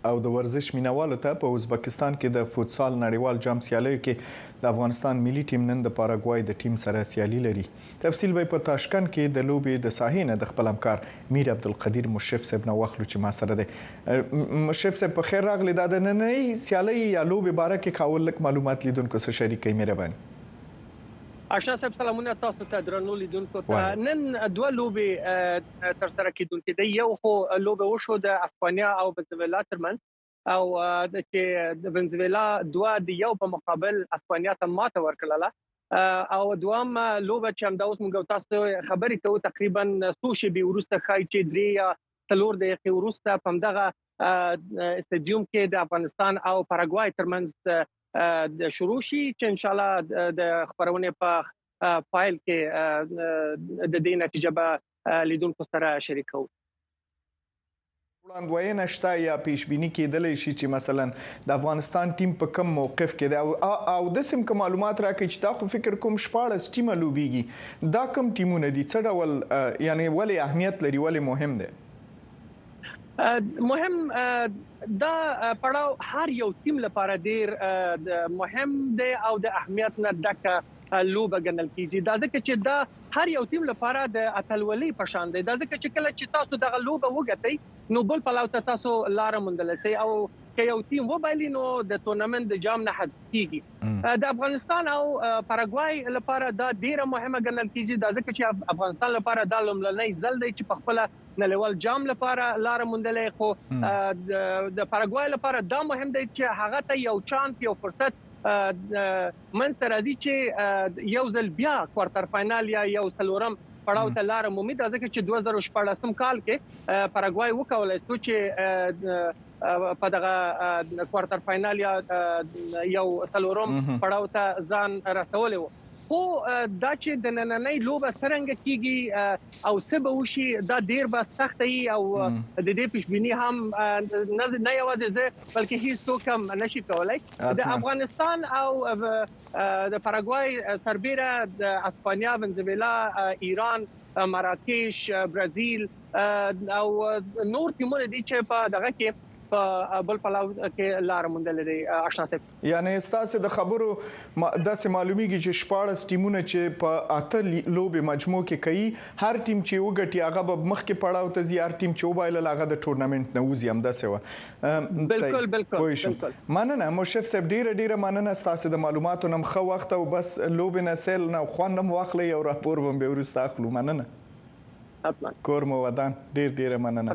او د ورزش مینوالو ته په ازبکستان کې د فوتسال نړیوال جام سیالیو کې د افغانستان ملي ټیم نن د پاراګوای د ټیم سره سیالي لري. تفصیل به په تاشکند کې د لوبې د ساحې نه د خپل همکار میر عبدالقدیر مشرف صاحب نه واخلو چې ما سره دی. مشرف صاحب په خیر راغلی. دا د نننۍ سیالۍ یا لوبې باره کې کاول لږ معلومات لیدونکو سره شریکوي مهرباني. آشنا صاحب سلامونه تاسو ته درنو لیدونکو ته. نن دوه لوبې ترسره کیدونکې دي. یو خو لوبه وشو د اسپانیا او ونزویلا ترمنځ او چې د ونزویلا دوه د یو په مقابل اسپانیا ته ماته ورکړله او دوام لوبه چې همدا اوس موږ تاسو خبرې کوو تقریبا څو شېبې وروسته ښایي چې 3 یا 4 دقیقې وروسته په همدغه استادیوم کې د افغانستان او پاراګوای ترمنځ د شروع شي چې ان شاء الله د خبرونه په فایل کې د دې نتیجه به لیدونکو سره شریکو. وړاندوینه شته یا پیشبینی کېدلی شي چې مثلا د افغانستان ټیم په کوم موقف کې دی او د سیم کوم معلومات راکړي چې دا خو فکر کوم 14 ټیمه لوبیږي. دا کوم ټیمونه دي؟ څه ډول یعنی ولې اهمیت لري؟ ولې مهم دی؟ مهم دا پړاو هر یو ټیم لپاره ډیر مهم دی او د اهمیت نه ډکه لوبه ګڼل کیږي. دا ځکه چې دا هر یو ټیم لپاره د اتلولۍ په شان دی. دا ځکه چې کله چې تاسو دغه لوبه وګټئ نو بل پلاو ته تاسو لار موندلی سئ او که یو ټیم وبایلي نو د تورنمنت د جام نه حذف کیږي. د افغانستان او پاراګوای لپاره دا ډیره مهمه ګڼل کیږي. دا ځکه چې افغانستان لپاره دا لومړنی ځل دی چې په خپل نړیوال جام لپاره لار موندلی، خو د پاراګوای لپاره دا مهم دی چې هغه ته یو چانس یو فرصت منځته راځي چې یو ځل بیا کوارټر فاینال یا یو څلورم پړاو ته لار مومي. دا ځکه چې 2014 کال کې پاراګوای وکولای شو چې په دغه کوارټر فاینال یا یو څلورم پړاو ته ځان رسولی و. خو دا چې د نننۍ لوبه څرنګه کیږي او څه به وشي دا ډیر به سخت وي او د دې پیشبیني هم نه یوازې زه بلکې هیڅ څوک هم نشي کولای. د افغانستان او د پاراګوای سربیره د اسپانیا، ونزویلا، ایران، مراکش، برازیل او نور ټیمونه دي چې په دغه کې په بل پلاو کې لار موندل دي. آشنا صاحب یعنی ستاسو د خبرو داسې معلومیږي چې 14 ټیمونه چې په اته لوبې مجموع کې کوي، هر ټیم چې وګټي هغه به مخکې پړاو ته ځي، هر ټیم چې وبایلل هغه د ټورنمنټ نه وځي. همداسې وه. بالکل. مننه مشرف صاحب، ډیره مننه ستاسو د معلوماتو نه. ښه وخت او بس لوبې نه سیل نه خوند هم واخلئ او راپور به هم بیا وروسته اخلو. مننه. کور مو ودان. ډیره مننه.